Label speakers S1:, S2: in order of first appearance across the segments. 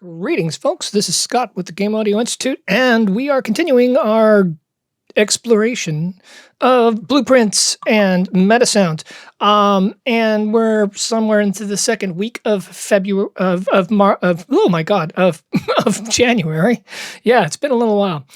S1: Greetings, folks. This is Scott with the Game Audio Institute, and we are continuing our exploration of blueprints and MetaSounds. And we're somewhere into the second week of February oh my God, of of January. Yeah, it's been a little while.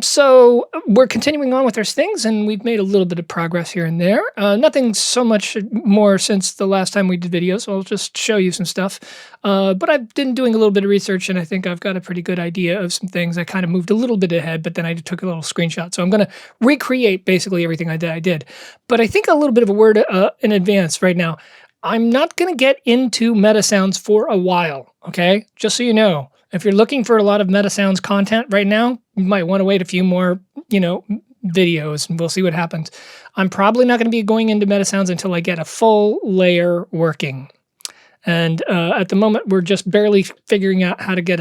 S1: So we're continuing on with our things, and we've made a little bit of progress here and there. Nothing so much more since the last time we did videos, so I'll just show you some stuff. But I've been doing a little bit of research, and I think I've got a pretty good idea of some things. I kind of moved a little bit ahead, but then I took a little screenshot. So I'm going to recreate basically everything I did. But I think a little bit of a word in advance right now. I'm not going to get into MetaSounds for a while, okay? Just so you know. If you're looking for a lot of MetaSounds content right now, you might want to wait a few more, videos, and we'll see what happens. I'm probably not going to be going into MetaSounds until I get a full layer working. And at the moment, we're just barely figuring out how to get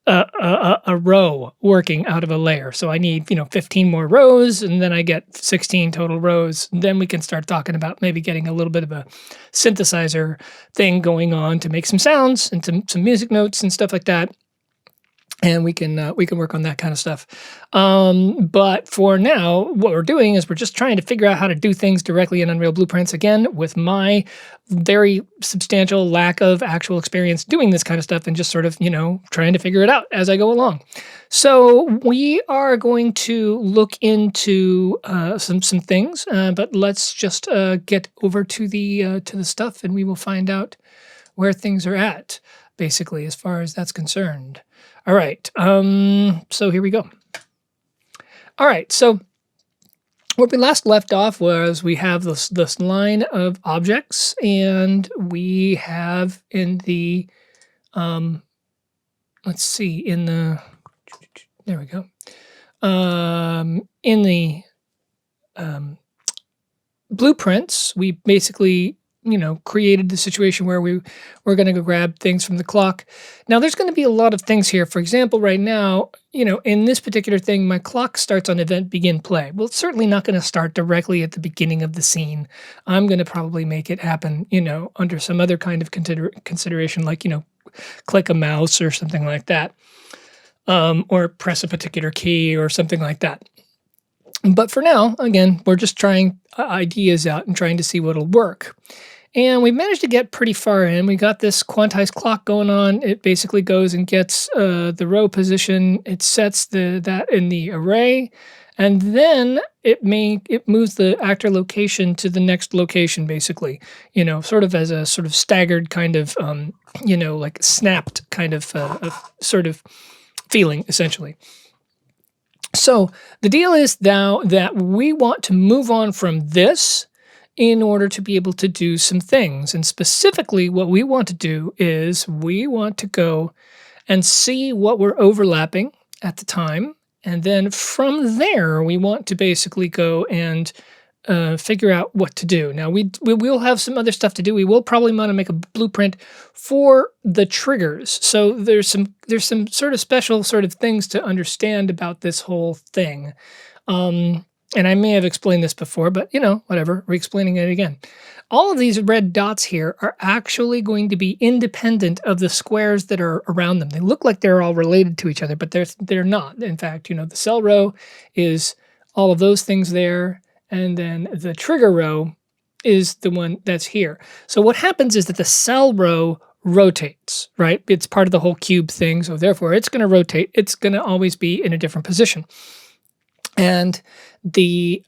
S1: a row working out of a layer. So I need 15 more rows, and then I get 16 total rows. Then we can start talking about maybe getting a little bit of a synthesizer thing going on to make some sounds and some music notes and stuff like that. And we can work on that kind of stuff. But for now, what we're doing is we're just trying to figure out how to do things directly in Unreal Blueprints, again, with my very substantial lack of actual experience doing this kind of stuff and just sort of, trying to figure it out as I go along. So we are going to look into some things, but let's just get over to the stuff, and we will find out where things are at, basically, as far as that's concerned. All right, so here we go. All right, so where we last left off was we have this line of objects, and we have in the, let's see, there we go. In the blueprints, we basically created the situation where we're going to go grab things from the clock. Now, there's going to be a lot of things here. For example, right now, in this particular thing, my clock starts on event begin play. Well, it's certainly not going to start directly at the beginning of the scene. I'm going to probably make it happen, under some other kind of consideration, like, click a mouse or something like that, or press a particular key or something like that. But for now, again, we're just trying ideas out and trying to see what'll work. And we managed to get pretty far in. We got this quantized clock going on. It basically goes and gets the row position. It sets that in the array, and then it moves the actor location to the next location, basically. Sort of as a sort of staggered kind of, like snapped kind of sort of feeling, essentially. So the deal is now that we want to move on from this in order to be able to do some things. And specifically, what we want to do is we want to go and see what we're overlapping at the time. And then from there, we want to basically go and figure out what to do. Now, we will have some other stuff to do. We will probably want to make a blueprint for the triggers. So there's some sort of special sort of things to understand about this whole thing. And I may have explained this before, but whatever, re-explaining it again. All of these red dots here are actually going to be independent of the squares that are around them. They look like they're all related to each other, but they're not. In fact, the cell row is all of those things there. And then the trigger row is the one that's here. So what happens is that the cell row rotates, right? It's part of the whole cube thing, so therefore it's going to rotate. It's going to always be in a different position. And the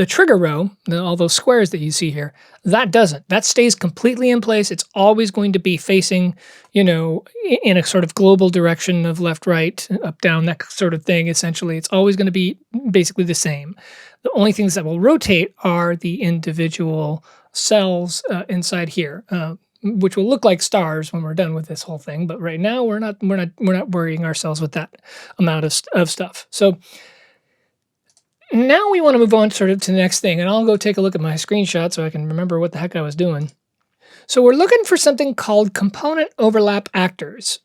S1: trigger row, all those squares that you see here, that doesn't. That stays completely in place. It's always going to be facing, in a sort of global direction of left, right, up, down, that sort of thing, essentially. It's always going to be basically the same. The only things that will rotate are the individual cells inside here, which will look like stars when we're done with this whole thing. But right now, we're not worrying ourselves with that amount of stuff. So now we want to move on sort of to the next thing, and I'll go take a look at my screenshot so I can remember what the heck I was doing. So we're looking for something called component overlap actors.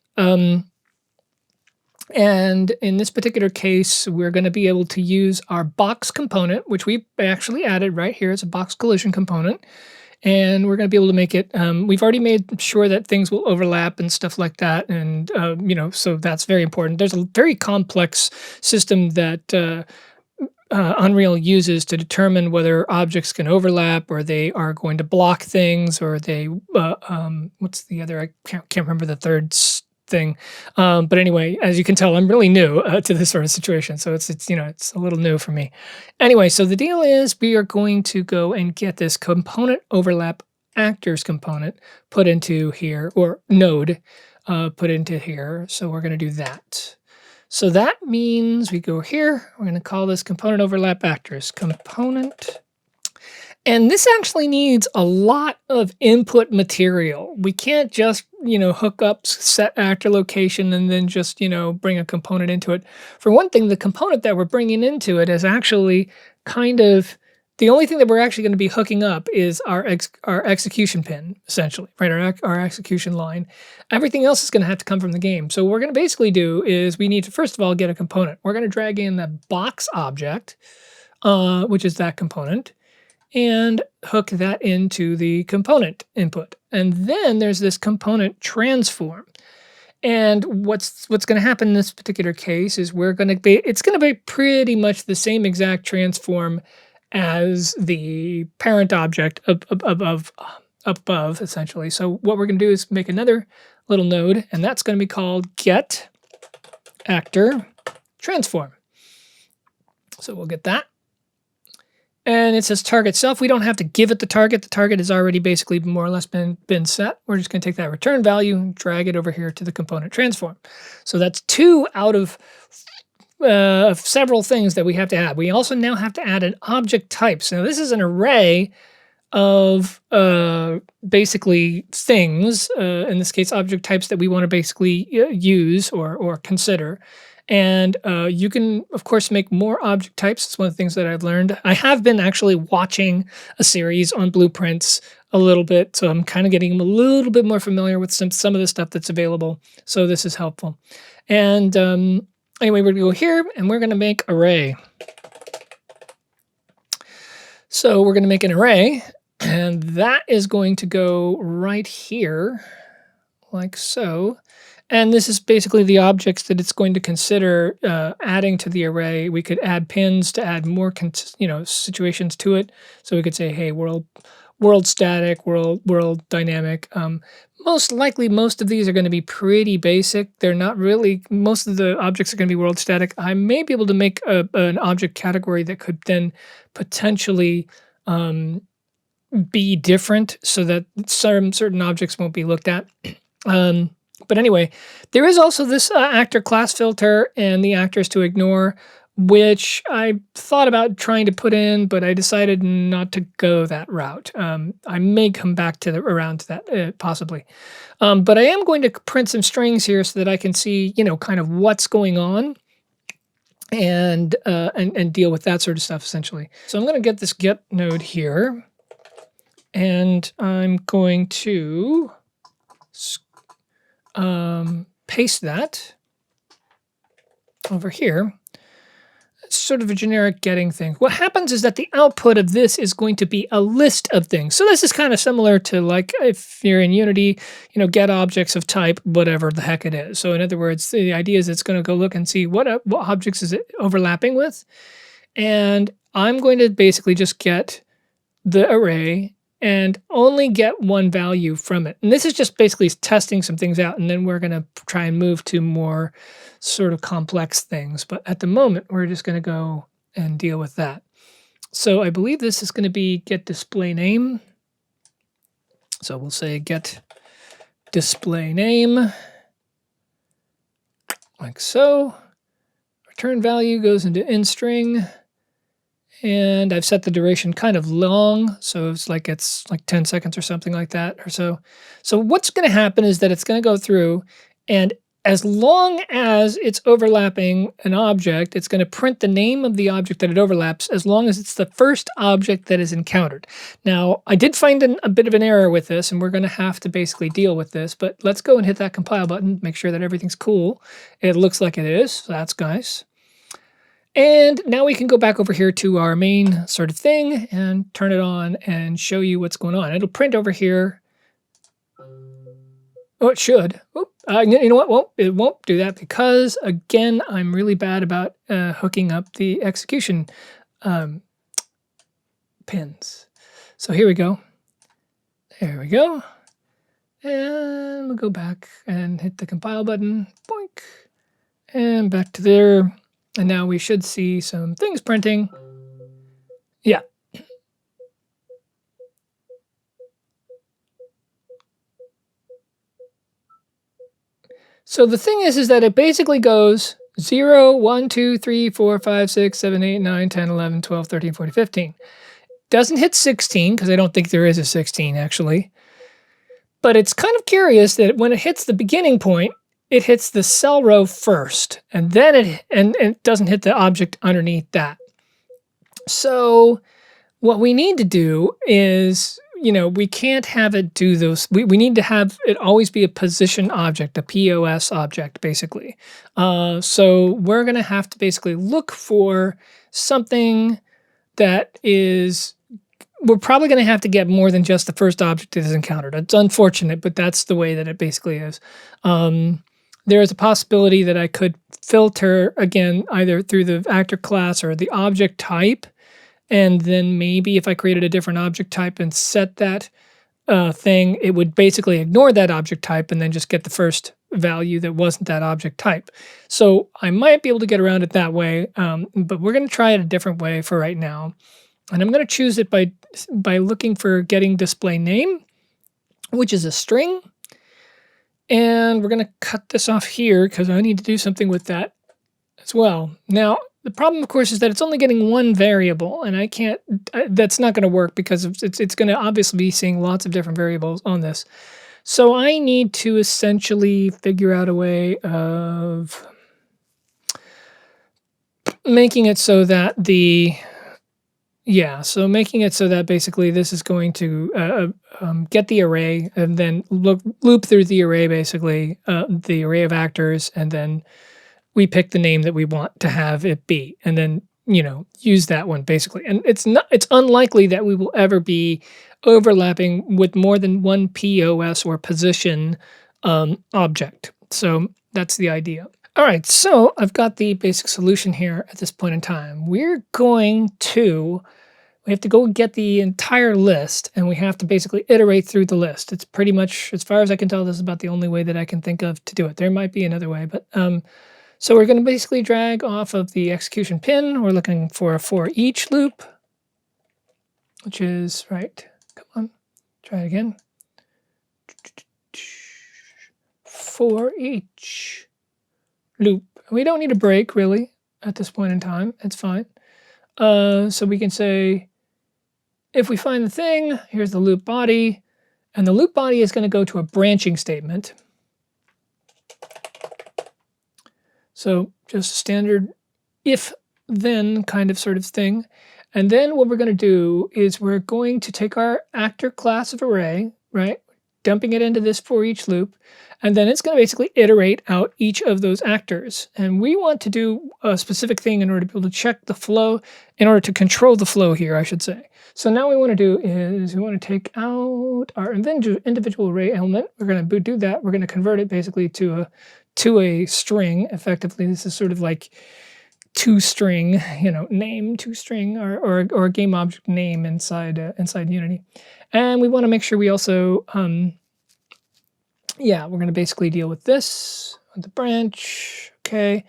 S1: And in this particular case, we're going to be able to use our box component, which we actually added right here as a box collision component. And we're going to be able to make it, we've already made sure that things will overlap and stuff like that. And, so that's very important. There's a very complex system that Unreal uses to determine whether objects can overlap or they are going to block things or they, what's the other, I can't remember the third thing. But anyway, as you can tell, I'm really new to this sort of situation. So it's it's a little new for me. Anyway, so the deal is we are going to go and get this component overlap actors component put into here, or node put into here. So we're going to do that. So that means we go here, we're going to call this component overlap actors component. And this actually needs a lot of input material. We can't just, hook up set actor location and then just, bring a component into it. For one thing, the component that we're bringing into it is actually kind of, the only thing that we're actually going to be hooking up is our execution pin, essentially, right? Our execution line. Everything else is going to have to come from the game. So what we're going to basically do is we need to, first of all, get a component. We're going to drag in the box object, which is that component, and hook that into the component input. And then there's this component transform. And what's going to happen in this particular case is it's going to be pretty much the same exact transform as the parent object above, essentially. So what we're going to do is make another little node, and that's going to be called get actor transform. So we'll get that. And it says target self. We don't have to give it the target. The target has already basically more or less been set. We're just going to take that return value and drag it over here to the component transform. So that's 2 out of several things that we have to add. We also now have to add an object type. So this is an array of basically things, in this case object types that we want to basically use or consider. And you can, of course, make more object types. It's one of the things that I've learned. I have been actually watching a series on blueprints a little bit, so I'm kind of getting a little bit more familiar with some of the stuff that's available. So this is helpful. And anyway, we're going to go here, and we're going to make array. So we're going to make an array, and that is going to go right here, like so. And this is basically the objects that it's going to consider adding to the array. We could add pins to add more, situations to it. So we could say, hey, world static, world dynamic. Most likely, most of these are going to be pretty basic. They're not really, most of the objects are going to be world static. I may be able to make an object category that could then potentially be different so that certain objects won't be looked at. But anyway, there is also this actor class filter and the actors to ignore, which I thought about trying to put in, but I decided not to go that route. I may come back around to that possibly. But I am going to print some strings here so that I can see, kind of what's going on and deal with that sort of stuff essentially. So I'm going to get this get node here, and I'm going to paste that over here. It's sort of a generic getting thing. What happens is that the output of this is going to be a list of things. So this is kind of similar to like if you're in Unity, get objects of type, whatever the heck it is. So in other words, the idea is it's going to go look and see what objects is it overlapping with. And I'm going to basically just get the array and only get one value from it. And this is just basically testing some things out, and then we're going to try and move to more sort of complex things. But at the moment, we're just going to go and deal with that. So I believe this is going to be get display name. So we'll say get display name, like so. Return value goes into in-string. And I've set the duration kind of long, so it's like 10 seconds or something like that or so. So what's going to happen is that it's going to go through, and as long as it's overlapping an object, it's going to print the name of the object that it overlaps as long as it's the first object that is encountered. Now, I did find a bit of an error with this, and we're going to have to basically deal with this, but let's go and hit that compile button, make sure that everything's cool. It looks like it is, so that's nice. And now we can go back over here to our main sort of thing and turn it on and show you what's going on. It'll print over here. Oh, it should. You know what? It won't do that because, again, I'm really bad about hooking up the execution pins. So here we go. There we go. And we'll go back and hit the compile button. Boink. And back to there. And now we should see some things printing. Yeah. So the thing is that it basically goes 0, 1, 2, 3, 4, 5, 6, 7, 8, 9, 10, 11, 12, 13, 14, 15. Doesn't hit 16, because I don't think there is a 16, actually. But it's kind of curious that when it hits the beginning point, it hits the cell row first, and then it doesn't hit the object underneath that. So what we need to do is, we can't have it do those. We need to have it always be a position object, a POS object, basically. So we're going to have to basically look for something that is. We're probably going to have to get more than just the first object that is encountered. It's unfortunate, but that's the way that it basically is. There is a possibility that I could filter, again, either through the actor class or the object type. And then maybe if I created a different object type and set that thing, it would basically ignore that object type and then just get the first value that wasn't that object type. So I might be able to get around it that way, but we're going to try it a different way for right now. And I'm going to choose it by looking for getting display name, which is a string. And we're going to cut this off here because I need to do something with that as well. Now, the problem, of course, is that it's only getting one variable, and I can't. That's not going to work because it's going to obviously be seeing lots of different variables on this. So I need to essentially figure out a way of making it so that making it so that basically this is going to get the array and then loop through the array, basically, the array of actors, and then we pick the name that we want to have it be, and then, use that one, basically. And it's unlikely that we will ever be overlapping with more than one POS or position object. So that's the idea. All right, so I've got the basic solution here at this point in time. We have to go get the entire list, and we have to basically iterate through the list. It's pretty much, as far as I can tell, this is about the only way that I can think of to do it. There might be another way, but so we're going to basically drag off of the execution pin. We're looking for a for each loop, which is right. Come on, try it again. For each loop. We don't need a break, really, at this point in time. It's fine. So we can say, if we find the thing, here's the loop body, and the loop body is going to go to a branching statement. So just a standard if-then kind of sort of thing. And then what we're going to do is we're going to take our actor class of array, right, dumping it into this for each loop, and then it's going to basically iterate out each of those actors. And we want to do a specific thing in order to be able to check the flow, in order to control the flow here, I should say. So now what we want to do is we want to take out our individual array element. We're going to do that. We're going to convert it basically to a string. Effectively, this is sort of like toString, name toString, or a game object name inside Unity. And we want to make sure we also we're going to basically deal with this, with the branch, okay.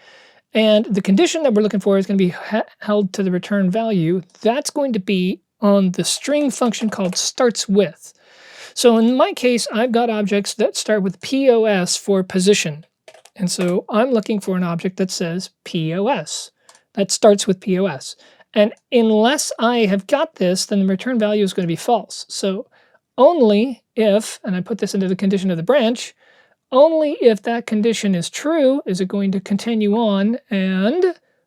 S1: And the condition that we're looking for is going to be held to the return value. That's going to be on the string function called starts with. So in my case, I've got objects that start with POS for position. And so I'm looking for an object that says POS, that starts with POS. And unless I have got this, then the return value is going to be false. So only if, and I put this into the condition of the branch, only if that condition is true is it going to continue on and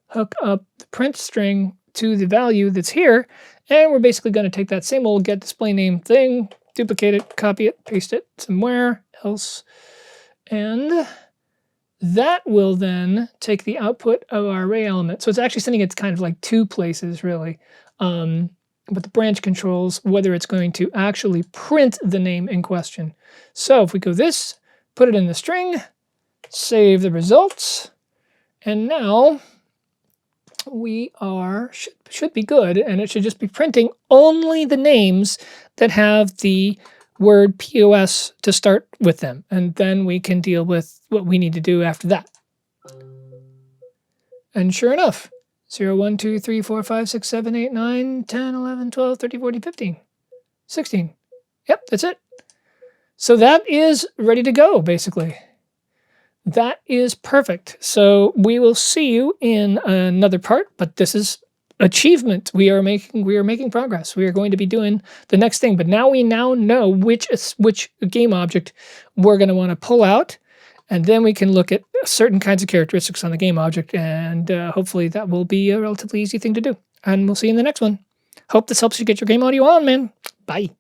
S1: hook up the print string to the value that's here. And we're basically going to take that same old get display name thing, duplicate it, copy it, paste it somewhere else. And That will then take the output of our array element. So it's actually sending it kind of like two places, really. But the branch controls whether it's going to actually print the name in question. So if we go this, put it in the string, save the results, and now we should be good, and it should just be printing only the names that have the word POS to start with them, and then we can deal with what we need to do after that. And sure enough, 0, 1, 2, 3, 4, 5, 6, 7, 8, 9, 10, 11, 12, 13, 14, 15, 16. Yep, that's it. So that is ready to go, basically. That is perfect. So we will see you in another part, but this is achievement. We are making progress. We are going to be doing the next thing, but now we know which game object we're going to want to pull out, and then we can look at certain kinds of characteristics on the game object, and hopefully that will be a relatively easy thing to do. And we'll see you in the next one. Hope this helps you get your game audio on, man. Bye.